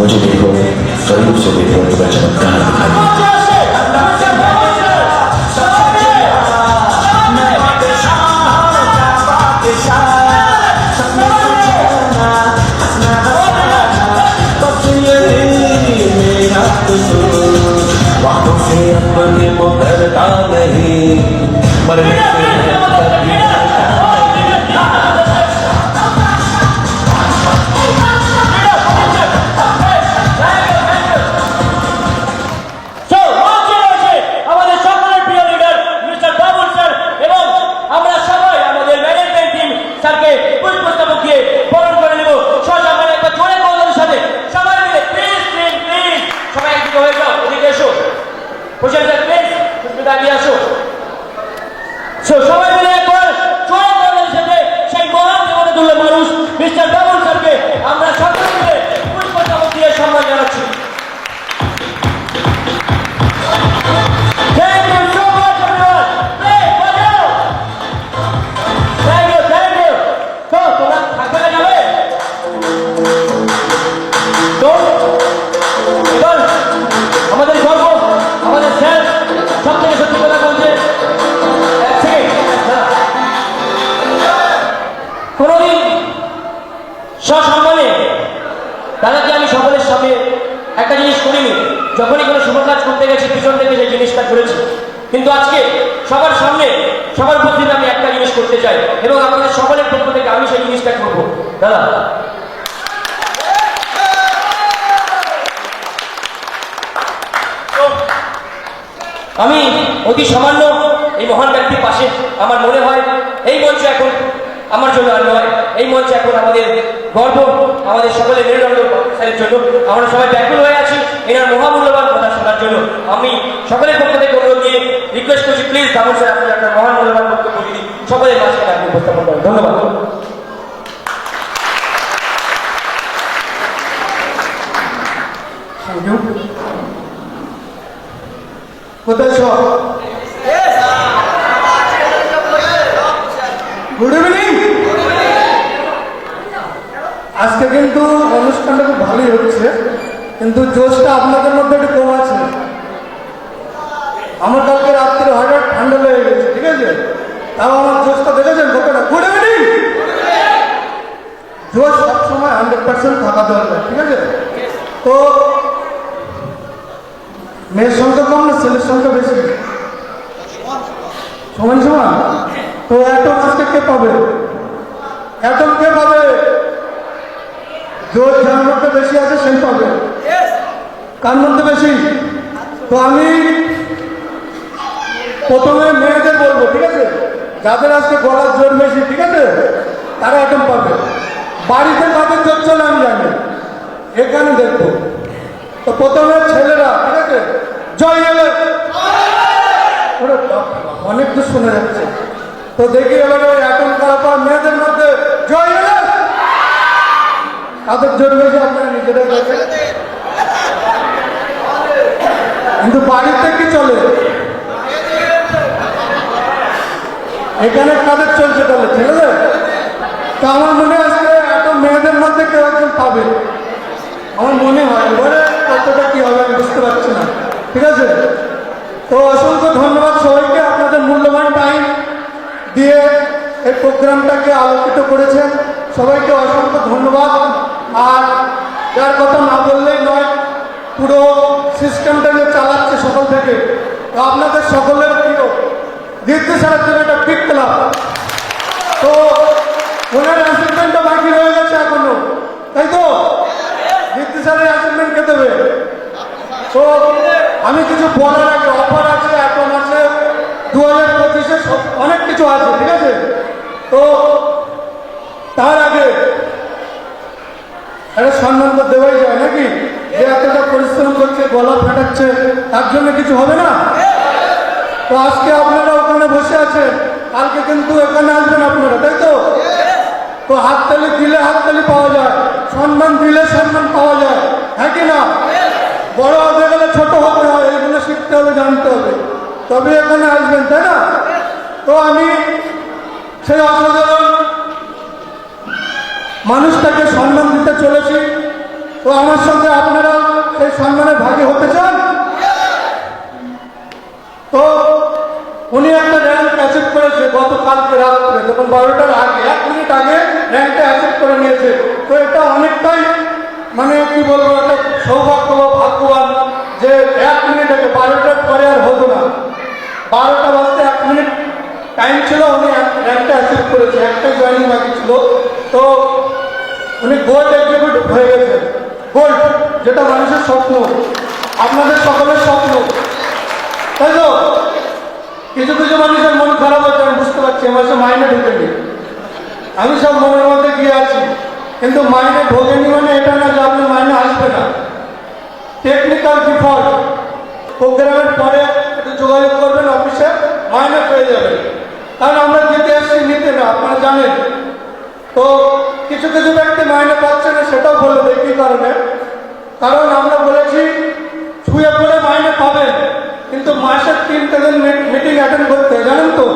मुझे देखो करीब से देखो तो मैं चमत्कार दिखाई अपने मुकरता नहीं मरने সবাই মিলে একবার জোরে বলার সাথে সেই মহান জীবনে তুলে মানুষ মিস্টার বাবুল স্যারকে আমরা সকলে মিলে পুষ্পস্তবক দিয়ে সম্মান জানাচ্ছি। Thank you so much everyone. Please বাজাও। Thank you. তো তোমরা থাকবে না যাবে? তো এবার আমাদের গর্ব আমাদের স্যার সব থেকে সত্যি কথা বলছে কোনদিন সসম্মানে দাদাকে আমি সকলের সামনে একটা জিনিস করিনি, যখনই কোনো শুভ কাজ করতে গেছি পিছন থেকে সেই জিনিসটা করেছি, কিন্তু আজকে সবার সামনে সবার উপস্থিতি আমি একটা জিনিস করতে চাই এবং আপনাদের সকলের পক্ষ থেকে আমি সেই জিনিসটা করবো। দাদা আমি অতি সামান্য এই মহান ব্যক্তির পাশে আমার মনে হয় এই মঞ্চ এখন আমার জন্য আর নয়, এই মঞ্চ এখন আমাদের গর্ব, আমাদের সকলের মেরুদণ্ড স্যারের জন্য আমরা সবাই ব্যাকুল হয়ে আছি এনার মহামূল্যবান কথা শোনার জন্য। আমি সকলের পক্ষ থেকে অনুরোধ নিয়ে রিকোয়েস্ট করছি প্লিজ বাবুল স্যার আপনি একটা মহামূল্যবান বক্তব্য দিন সকলের মাঝখানে আপনি উপস্থাপন করেন। ধন্যবাদ। কোথায় সব? Good evening. আজকে কিন্তু অনুষ্ঠানটা খুব ভালোই হচ্ছে, কিন্তু জোশটা আপনাদের মধ্যে একটু কম আছে। আমার কালকে রাত্রে হঠাৎ ঠান্ডা লেগে গেছে, ঠিক আছে? তাও আমার জোশটা দেখেছেন কতটা? Good evening. জোশ সবসময় 100% থাকা দরকার, ঠিক আছে? তো মেয়ের সংখ্যা কম না ছেলের সংখ্যা বেশি? সমান সমান। তো অ্যাটম আজকে কে পাবে? অ্যাটম কে পাবে? জোর যার মধ্যে বেশি আছে সেই পাবে। কার মধ্যে বেশি? তো আমি প্রথমে মেয়েদের বলবো, ঠিক আছে? যাদের আজকে গলার জোর বেশি, ঠিক আছে, তারা অ্যাটম পাবে। বাড়িতে কাদের জোর চলে আমি জানি, এখানে দেখবো। তো প্রথমে ছেলেরা, ঠিক আছে, জয় এলে অনেক দূর শোনা যাচ্ছে। তো দেখি এবারে অ্যাটম খারাপ মেয়েদের মধ্যে জয় এলে কাদের জোর বেশি আপনারা নিজেদের কাছে। কিন্তু বাড়িতে কি চলে? এখানে কাদের চলছে তাহলে? ছেলেদের। তো আমার মনে আজকে এত মেয়েদের মধ্যে কেউ একজন পাবে আমার মনে হয়। এবারে কতটা কি হবে আমি বুঝতে পারছি না, ঠিক আছে? তো অসংখ্য ধন্যবাদ সবাইকে, আপনাদের মূল্যবান টাইম দিয়ে এই প্রোগ্রামটাকে আলোকিত করেছেন, সবাইকে অসংখ্য ধন্যবাদ। আর যার কথা না বললেই নয়, পুরো সিস্টেমটা যে চালাচ্ছে সকাল থেকে, তো আপনাদের সকলের প্রিয় দীপ্তি স্যারের জন্য একটা পিক ক্লাব। তো ওনার অ্যাসাইনমেন্টটা বাকি রয়ে গেছে এখনো, তাই তো? দীপ্তি স্যারের অ্যাসাইনমেন্ট কে দেবে? তো আমি কিছু বলার আগে অফার আছে, এখন আছে 2025-এ অনেক কিছু আছে, ঠিক আছে? তো তার আগে একটা সম্মান তো দেওয়াই যায় নাকি? যে এতটা পরিশ্রম করছে, গলা ফাটাচ্ছে, তার জন্য কিছু হবে না? তো আজকে আপনারা ওখানে বসে আছেন, কালকে কিন্তু এখানে আসবেন আপনারা, তাই তো? তো হাততালি দিলে হাততালি পাওয়া যায়, সম্মান দিলে সম্মান পাওয়া যায়, হ্যাঁ কি না? বড় হতে গেলে ছোট হতে হয়, এগুলো শিখতে হবে, জানতে হবে, তবে এখানে আসবেন, তাই না? তো আমি সেই অসাধারণ মানুষটাকে সম্মান দিতে চলেছি। তো আমার সঙ্গে আপনার সেই সম্মানের ভাগী হতে চান? তো উনি একটা র্যাঙ্ক অ্যাচিভ করেছে গতকালকে রাত্রে, যখন 12টার আগে 1 মিনিট আগে র্যাঙ্কটা অ্যাচিভ করে নিয়েছে। তো এটা অনেকটাই মানে কি বলবো, একটা সৌভাগ্য বা ভাগ্যবান যে 1 মিনিট আগে, 12টার পরে আর হতো না, 12টা বাজতে 1 মিনিট টাইম ছিল, উনি র্যাঙ্কটা অ্যাচিভ করেছে। একটাই জয়েনিং বাকি ছিল। তো উনি গোল্ড এক্সিকিউটিভ হয়ে গেছে। গোল্ড, যেটা মানুষের স্বপ্ন, আপনাদের সকলের স্বপ্ন, তাই তো? কিছু কিছু মানুষের মন খারাপ হচ্ছে, আমি বুঝতে পারছি, আমার সে মাইনে ঢুকেনি। আমি সব মনের মধ্যে গিয়ে আছি, কিন্তু মাইনে ঢোকেনি মানে এটা না যে আপনার মাইনে আসবে না। টেকনিক্যাল ডিফল্ট, প্রোগ্রামের পরে একটু যোগাযোগ করবেন অফিসে, মাইনে পেয়ে যাবেন। কারণ আমরা যেতে এসছি নিতে না, আপনারা জানেন। তো কিছু কিছু ব্যক্তি মাইনে পাচ্ছে না, সেটাও বলে দেয় কি কারণে। কারণ আমরা বলেছি ছুঁয়ে পড়ে মাইনে পাবেন, কিন্তু মাসের 3 দিন মিটিং অ্যাটেন্ড করতে, জানেন তো?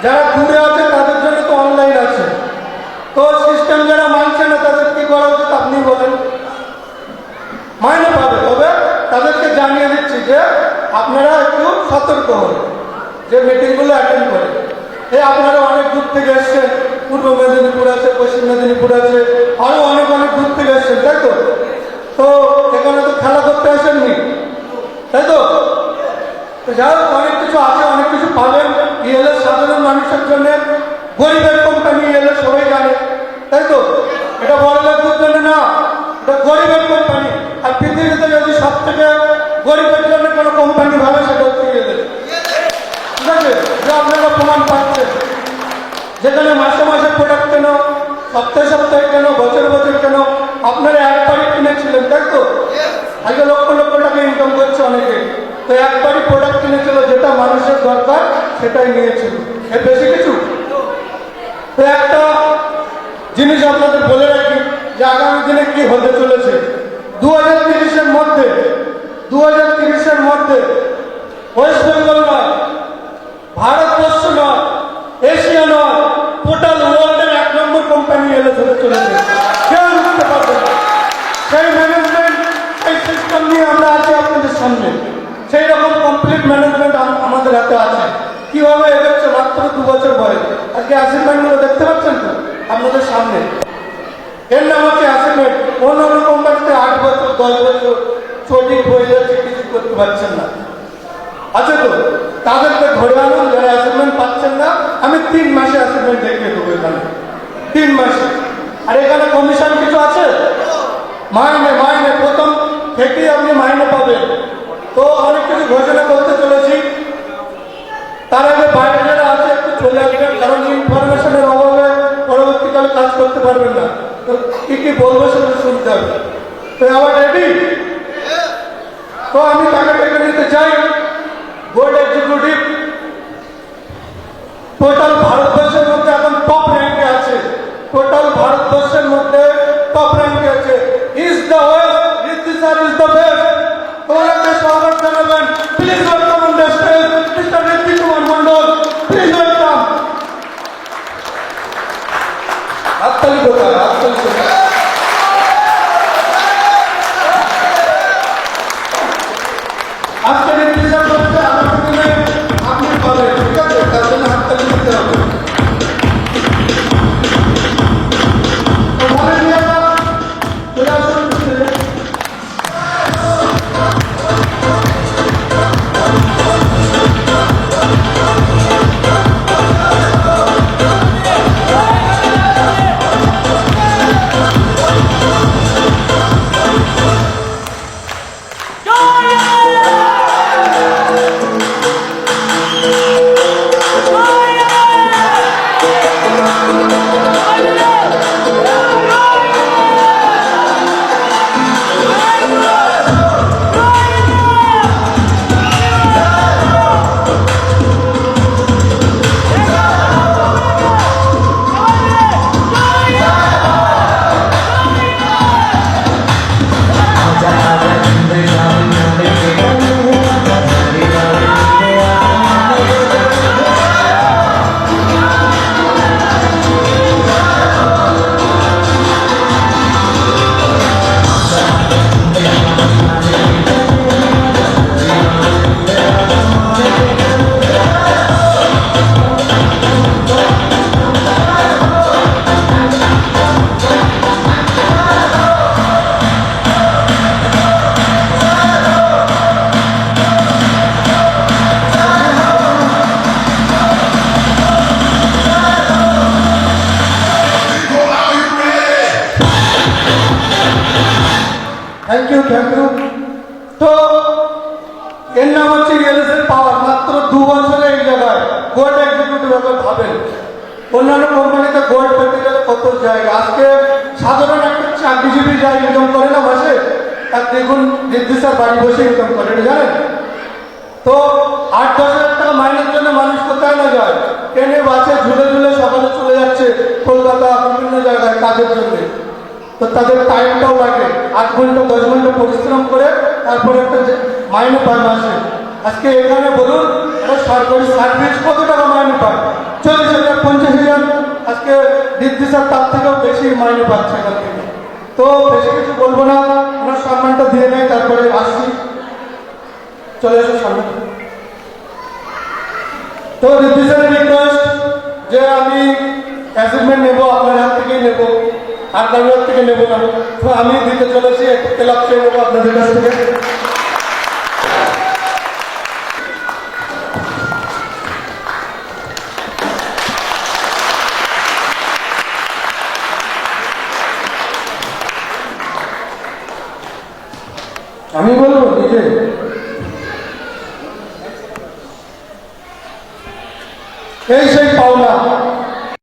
যারা দূরে আছে তাদের জন্য তো অনলাইন আছে। তো সিস্টেম যারা মানছে না তাদের কি করা উচিত আপনি বলেন? মাইনে পাবে, তবে তাদেরকে জানিয়ে দিচ্ছি যে আপনারা একটু সতর্ক হন, যে মিটিংগুলো অ্যাটেন্ড করে। আপনারা অনেক দূর থেকে এসছেন, পূর্ব মেদিনীপুর আছে, পশ্চিম মেদিনীপুর আছে, আরো অনেক অনেক দূর থেকে এসছেন, তাই তো? তো এখানে তো খেলা করতে আসেননি, তাই তো? যাই হোক, অনেক কিছু আছে, অনেক কিছু পাবেন। ইএলএস সাধারণ মানুষের জন্য, গরিবের কোম্পানি ইএলএস সবাই জানে, তাই তো? এটা বড় লোকদের জন্য না, এটা গরিবের কোম্পানি। আর পৃথিবীতে যদি সব থেকে গরিবের জন্য কোনো কোম্পানি ভাবে, সেটা হচ্ছে ইএলএস। ঠিক আছে? যে আপনারা প্রমাণ পাচ্ছেন, যেখানে মাসে মাসে প্রোডাক্ট কেন, সপ্তাহে সপ্তাহে কেন, বছর বছর কেন, আপনারা একবারই কিনেছিলেন, তাই তো? আজকে লক্ষ লক্ষ টাকা ইনকাম করছে অনেকে। তো একবারই প্রোডাক্ট কিনেছিল, যেটা মানুষের দরকার সেটাই নিয়েছিল, এর বেশি কিছু। তো একটা জিনিস আপনাদের বলে রাখি যে আগামী দিনে কি হতে চলেছে। 2030-এর মধ্যে, 2030-এর মধ্যে ওয়েস্ট বেঙ্গল নয়, ভারতবর্ষ নয়, এশিয়া নয়, টোটাল ওয়ার্ল্ডের 1 নম্বর কোম্পানি এলে ধরে চলেছে। কেউ বুঝতে পারবে না। সেই ম্যানেজমেন্ট, সেই সিস্টেম নিয়ে আমরা আছি আপনাদের সামনে। সেই রকম কমপ্লিট ম্যানেজমেন্ট আমাদের হাতে আছে। কিভাবে এগোচ্ছে মাত্র 2 বছর পরে। আজকে অ্যাসাইনমেন্টগুলো দেখতে পাচ্ছেন তো আপনাদের সামনে। এর নাম হচ্ছে অ্যাসাইনমেন্ট। অন্য কোম্পানিতে 8 বছর 10 বছর চটি হয়ে যাচ্ছে, কিছু করতে পারছেন না, আছে তো? তাদেরকে ধরে আনুন যারা অ্যাসাইনমেন্ট পাচ্ছেন না। আমি 3 মাসে অ্যাসাইনমেন্ট দেখিয়ে দেবো এখানে, 3 মাসে। আর এখানে কমিশন কিছু আছে? মাইনে, মাইনে প্রথম থেকেই আপনি মাইনে পাবেন। তো অনেক কিছু ঘোষণা করতে চলেছি। তার আগে বাইরে যারা আছে একটু চলে আসবেন, কারণ ইনফরমেশনের অভাবে পরবর্তীকালে কাজ করতে পারবেন না। তো কি কি বলবো সেটা শুনতে হবে। তো আবার রেডি? তো আমি টাকা টাকা নিতে চাই। গোল্ড এক্সিকিউটিভ টোটাল ভারতবর্ষের মধ্যে এখন টপ র্যাঙ্কে আছে। টোটাল ভারতবর্ষের মধ্যে টপ র্যাঙ্কে আছে। Is the West, Riddhi sir is the best. তোমাকে স্বাগত জানাবেন। Please welcome on the stage mister Riddhi Kumar Mondal. Please welcome. হাততালি কোথায়? হাততালি কোথায়? আজকে ঋদ্ধি স্যার বলছে আগামী দিনে আপনি পাবেন, ঠিক আছে? তার জন্য হাততালি দিতে হবে। তো মনে নিয়ে চলে আসুন। থ্যাংক ইউ তো এর নাম হচ্ছে রিয়েলিস্টিক পাওয়ার। মাত্র 2 বছরে এই জায়গায় গোল্ড এক্সিকিউটিভ একবার ভাবেন, অন্যান্য কোম্পানিতে গোল্ড পেতে গেলে কত জায়গা। আজকে সাধারণ একটা চাকরিজীবী যা ইনকাম করে না মাসে, তার দেখুন ঋদ্ধি স্যার বাড়ি বসে ইনকাম করে, এটা জানেন তো। 8-10 হাজার টাকা মাইনের জন্য মানুষ কোথায় না যায়, ট্রেনে বাসে ঝুলে ঝুলে সকালে চলে যাচ্ছে কলকাতা বিভিন্ন জায়গায় কাজের জন্য। তো তাদের টাইমটাও লাগে, 8 ঘন্টা 10 ঘন্টা পরিশ্রম করে তারপরে একটা মাইনে পায় মাসে। আজকে এখানে বলুন একটা সরকারি সার্ভিস কত টাকা মাইনে পায়, 40,000 50,000। আজকে ঋদ্ধি স্যার তার থেকেও বেশি মাইনে পাচ্ছে এখান থেকে। তো বেশি কিছু বলবো না, ওনার সম্মানটা দিয়ে নেয়, তারপরে আসছি, চলে আসো সামনে। তো ঋদ্ধি স্যারের রিকোয়েস্ট যে আমি অ্যাচিভমেন্ট নেবো, আপনার হাত থেকেই নেবো, আর কারোর হাত থেকে নেবো না। তো আমি দিতে চলেছি, একটু ক্লাব চেয়ে নেবো আপনাদের কাছ থেকে। আমি বলবো নিজে, এই সেই পাওনা